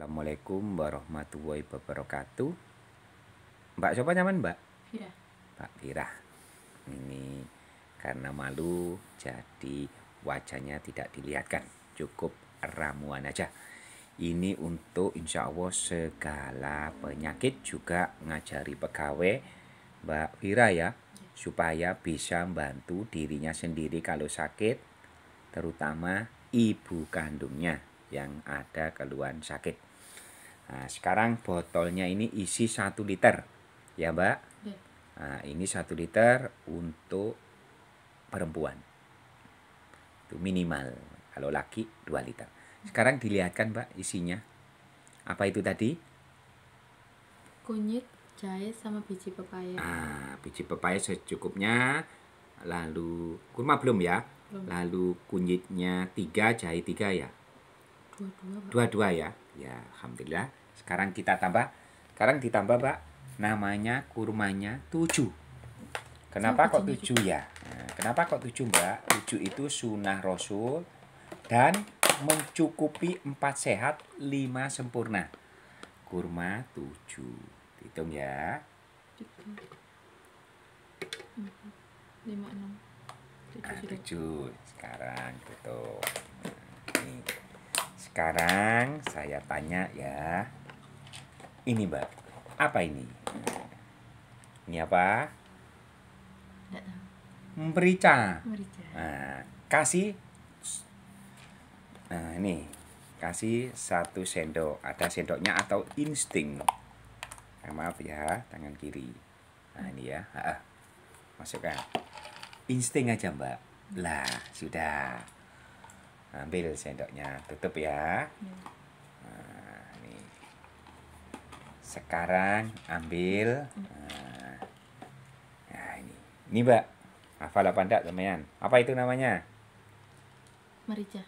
Assalamualaikum warahmatullahi wabarakatuh. Mbak siapa nyaman Mbak? Fira. Mbak Fira. Ini karena malu jadi wajahnya tidak dilihatkan. Cukup ramuan aja. Ini untuk insya Allah segala penyakit, juga ngajari pegawai Mbak Fira ya. Supaya bisa membantu dirinya sendiri kalau sakit, terutama ibu kandungnya yang ada keluhan sakit. Nah, sekarang botolnya ini isi 1 liter ya Mbak. Ya. Nah, ini 1 liter untuk perempuan itu minimal, kalau laki 2 liter. Sekarang dilihatkan Mbak isinya. Apa itu tadi? Kunyit, jahe, sama biji pepaya. Biji pepaya secukupnya. Lalu kurma belum ya? Belum. Lalu kunyitnya 3, jahe 3 ya? Dua ya. Ya, alhamdulillah. Sekarang kita tambah. Sekarang ditambah, Mbak. Namanya kurmanya 7. Kenapa kok 7 ya? Nah, kenapa kok 7, Mbak? 7 itu sunnah Rasul dan mencukupi 4 sehat, 5 sempurna. Kurma 7. Hitung ya. 5, 6, 7. 7. Sekarang tutup. Ini. Sekarang saya tanya ya. Ini Mbak, apa ini? Ini apa? Tidak tahu. Merica. Merica. Nah, kasih. Nah, ini. Kasih 1 sendok. Ada sendoknya atau insting. Maaf ya, tangan kiri. Nah, ini ya. Masukkan. Insting aja Mbak. Lah, sudah. Ambil sendoknya, tutup ya. Nah, ini. Sekarang ambil. Nah, ini Mbak. Hafal apa enggak teman? Apa itu namanya? Merica.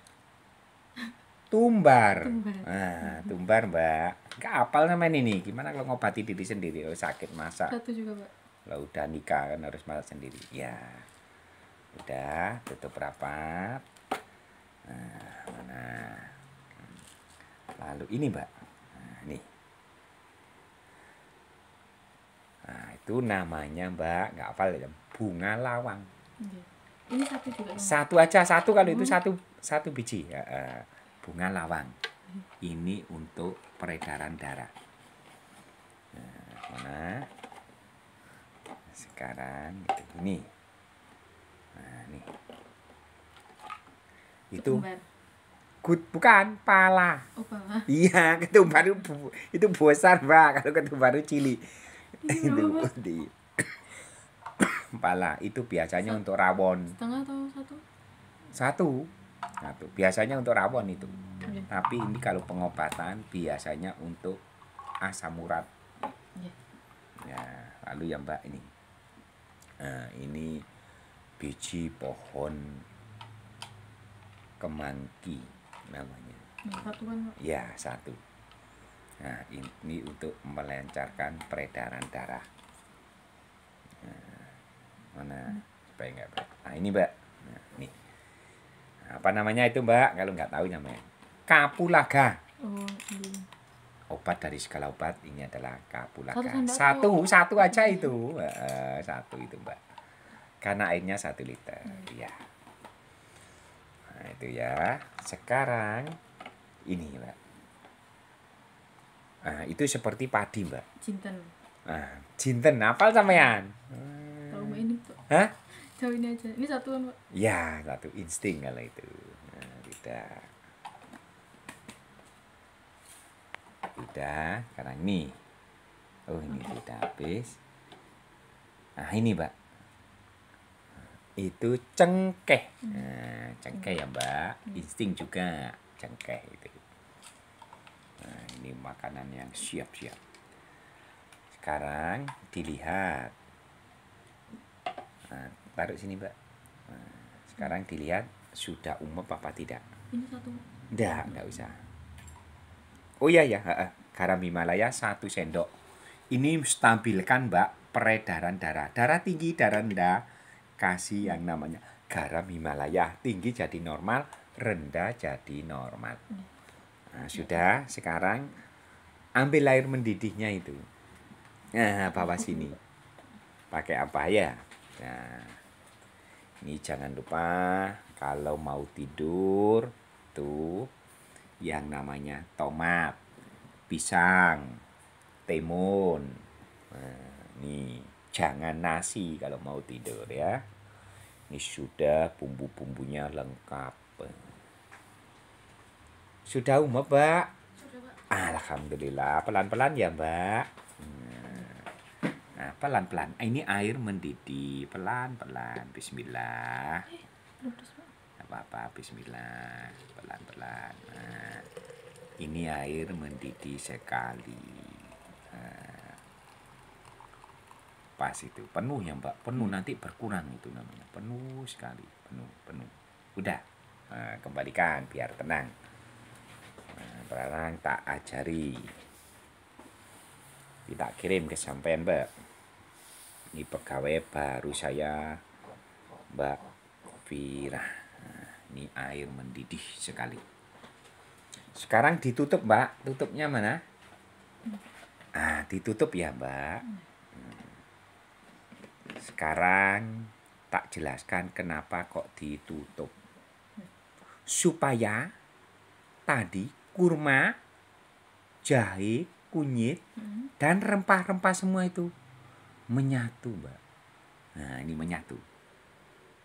Tumbar. Tumbar. Nah, tumbar Mbak. Nggak hafal namanya ini. Gimana kalau ngobati diri sendiri? Kalau sakit masak. 1 juga Pak. Kalau udah nikah kan harus masak sendiri. Ya. Udah, tutup rapat. Nah, mana? Lalu ini Mbak. Nah, ini. Nah, itu namanya Mbak, nggak hafal ya, bunga lawang. Ya. Ini 1 juga Pak. 1 aja, 1 kalau itu 1 biji. Ya, bunga lawang. Ini untuk peredaran darah. Nah, mana? Sekarang ini. Nah, ini. Itu bukan pala. Oh, pala. Iya, ketumbar itu besar Mbak. Kalau ketumbar itu cili. Itu di pala itu biasanya untuk rawon. Setengah atau 1? 1. Biasanya untuk rawon itu. Ya. Tapi ini kalau pengobatan biasanya untuk asam urat. Ya. Ya, lalu ya Mbak ini. Nah, ini biji pohon kemangki namanya. Nah, 1 kan Pak. Ya, 1. Nah, ini untuk melancarkan peredaran darah. Nah, mana? Supaya enggak Mbak. Nah, ini Mbak. Nah, ini. Apa namanya itu Mbak? Kalau nggak tahu namanya. Kapulaga. Oh, ini. Obat dari segala obat, ini adalah kapulaga. 1 1 aja itu. 1 itu Mbak. Karena airnya 1 liter. Ya. Nah, itu ya. Sekarang ini Mbak. Nah, itu seperti padi Mbak. Jinten. Nah, jinten hafal sampean? Tahu Mbak ini Pak. Hah? Jauh ini aja. Ini 1 kan Pak. Ya, 1 insting kalau itu. Nah, udah, sekarang ini. Oh, ini sudah habis. Nah, ini Mbak. Itu cengkeh. Nah, cengkeh ya Mbak. Insting juga cengkeh itu. Nah, ini makanan yang siap-siap. Sekarang dilihat. Nah, taruh sini Mbak. Nah, sekarang dilihat sudah umum apa tidak. Ini 1. Enggak usah. Oh iya ya, garam Himalaya 1 sendok. Ini stabilkan Mbak peredaran darah. Darah tinggi, darah rendah. Kasih yang namanya garam Himalaya. Tinggi jadi normal, rendah jadi normal. Nah, sudah, sekarang ambil air mendidihnya itu. Nah, bawa sini. Pakai apa ya? Nah, ini jangan lupa kalau mau tidur tuh yang namanya tomat, pisang, timun. Nah, nih jangan nasi kalau mau tidur ya. Ini sudah bumbu-bumbunya lengkap. Sudah umap, Mbak? Sudah, Pak. Alhamdulillah, pelan-pelan ya, Mbak. Nah, pelan-pelan. Ini air mendidih, pelan-pelan. Bismillah. Pedes, Pak. Tidak apa-apa, bismillah. Pelan-pelan. Nah, ini air mendidih sekali. Nah, pas itu. Penuh ya, Mbak. Penuh, nanti berkurang itu namanya. Penuh sekali. Penuh, penuh. Udah. Nah, kembalikan biar tenang. Nah, sekarang tak ajari. Kita kirim ke sampean, Mbak. Ini pegawai baru saya, Mbak Vira. Nah, ini air mendidih sekali. Sekarang ditutup, Mbak. Tutupnya mana? Ditutup ya, Mbak. Sekarang tak jelaskan kenapa kok ditutup. Supaya tadi kurma, jahe, kunyit, dan rempah-rempah semua itu menyatu, Mbak. Nah, ini menyatu.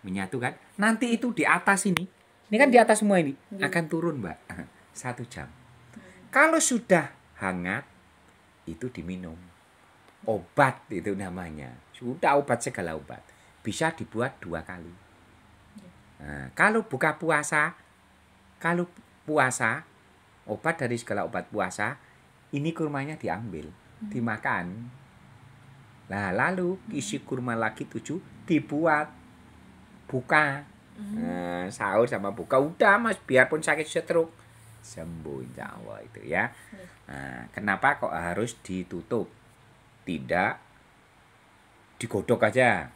Menyatu kan? Nanti itu di atas ini. Ini kan di atas semua ini. Akan turun, Mbak. 1 jam. Kalau sudah hangat, itu diminum. Obat itu namanya. Sudah obat, segala obat. Bisa dibuat 2 kali. Nah, kalau buka puasa, obat dari segala obat puasa, ini kurmanya diambil, dimakan. Nah, lalu isi kurma lagi 7 dibuat buka. Nah, sahur sama buka udah, Mas, biarpun sakit stroke sembuh insya Allah itu ya. Nah, kenapa kok harus ditutup? Tidak digodok aja.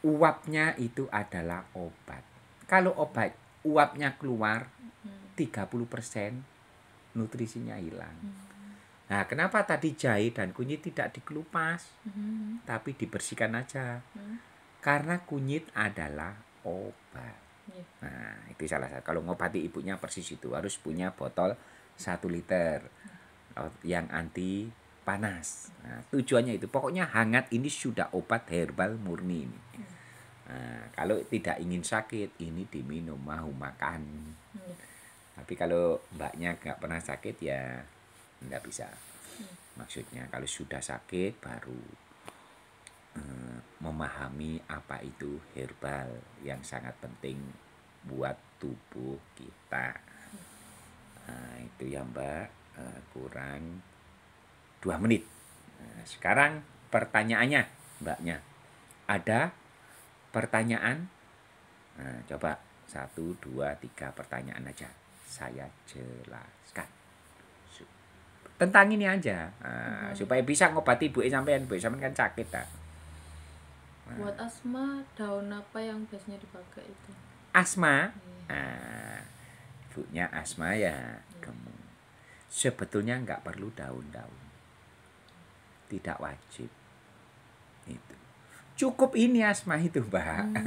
Uapnya itu adalah obat. Kalau obat uapnya keluar 30% nutrisinya hilang. Nah, kenapa tadi jahe dan kunyit tidak dikelupas, tapi dibersihkan aja? Karena kunyit adalah obat. Nah, itu salah satu. Kalau ngobati ibunya persis itu harus punya botol 1 liter yang anti panas. Nah, tujuannya itu. Pokoknya hangat ini sudah obat herbal murni ini. Nah, kalau tidak ingin sakit, ini diminum, mau makan. Tapi kalau mbaknya nggak pernah sakit ya nggak bisa. Maksudnya kalau sudah sakit baru memahami apa itu herbal yang sangat penting buat tubuh kita. Nah, itu ya, Mbak. Kurang 2 menit. Nah, sekarang pertanyaannya, mbaknya. Ada pertanyaan? Nah, coba 1, 2, 3 pertanyaan aja. Saya jelaskan. Tentang ini aja. Nah, supaya bisa ngobati ibu sampean kan sakit. Nah. Buat asma, daun apa yang biasanya dipakai itu? Asma? Nah, ibunya asma ya gemuk. Sebetulnya nggak perlu daun-daun. Tidak wajib. Itu. Cukup ini asma itu, Mbak.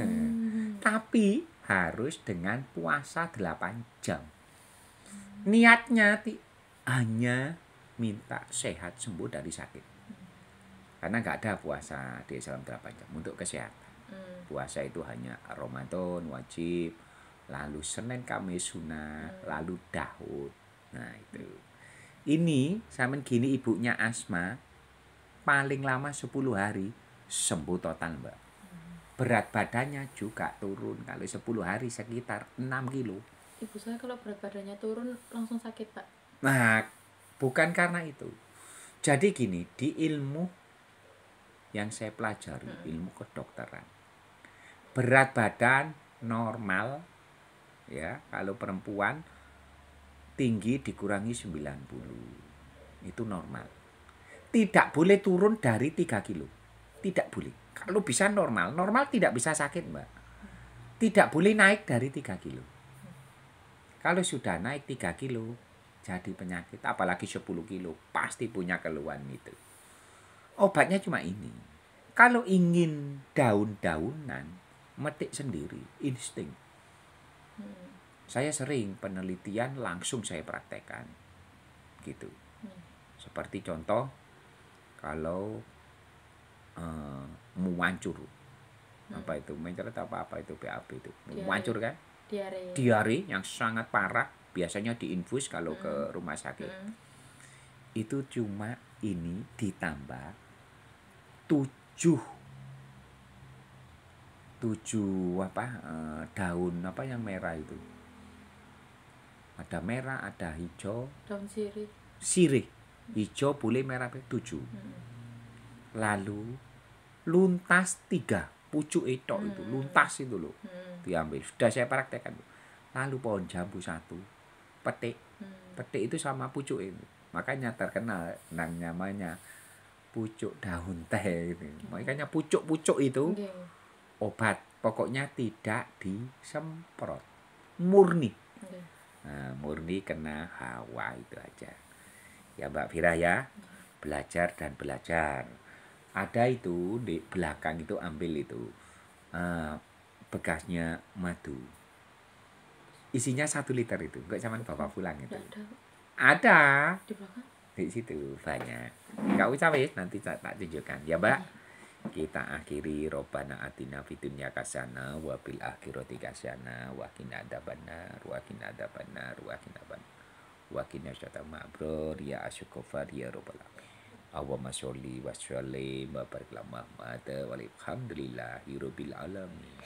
Tapi harus dengan puasa 8 jam. Niatnya hanya minta sehat sembuh dari sakit. Karena nggak ada puasa di Islam 8 jam untuk kesehatan. Puasa itu hanya Ramadan wajib, lalu Senin Kamis sunah, lalu Daud. Nah, itu. Ini sama gini ibunya asma paling lama 10 hari sembuh total, Mbak. Berat badannya juga turun kalau 10 hari sekitar 6 kilo. Ibu saya kalau berat badannya turun langsung sakit, Pak. Nah, bukan karena itu. Jadi gini, di ilmu yang saya pelajari, ilmu kedokteran, berat badan normal ya, kalau perempuan tinggi dikurangi 90. Itu normal. Tidak boleh turun dari 3 kilo. Tidak boleh. Kalau bisa normal tidak bisa sakit, Mbak. Tidak boleh naik dari 3 kilo. Kalau sudah naik 3 kilo, jadi penyakit, apalagi 10 kilo, pasti punya keluhan itu. Obatnya cuma ini. Kalau ingin daun-daunan, metik sendiri, insting. Saya sering penelitian langsung saya praktekkan. Gitu. Seperti contoh, kalau muancur. Apa itu? Mencret apa itu? BAB itu. Muancur kan? Diare yang sangat parah. Biasanya diinfus kalau ke rumah sakit. Itu cuma ini ditambah 7 daun apa yang merah itu. Ada merah, ada hijau. Daun sirih. Sirih. Hijau, boleh merah 7. Lalu luntas 3. Pucuk itu luntas itu loh. Diambil. Sudah saya praktekkan. Lalu pohon jambu 1. Petik. Petik itu sama pucuk itu. Makanya terkenal namanya pucuk daun teh itu. Makanya pucuk-pucuk itu obat. Pokoknya tidak disemprot. Murni. Nah, murni kena hawa itu aja. Ya Mbak Fira ya. Belajar dan belajar. Ada itu di belakang itu ambil itu bekasnya madu. Isinya 1 liter itu. Enggak zaman bawa pulang itu. Ada. Di belakang? Di situ banyak. Enggak usah wis, nanti tak tunjukkan. Ya Mbak. Kita akhiri Robbana atina fid dunya hasanah wa fil akhirati hasanah wa qina adzabannar wa qina adzabannar wa qina adzabannar wa qina syaitan mabrur ya asyukufar ya rabbal alamin. Allahumma sholli wa sallim wa barik ala Muhammad wa alhamdulillahi rabbil alamin.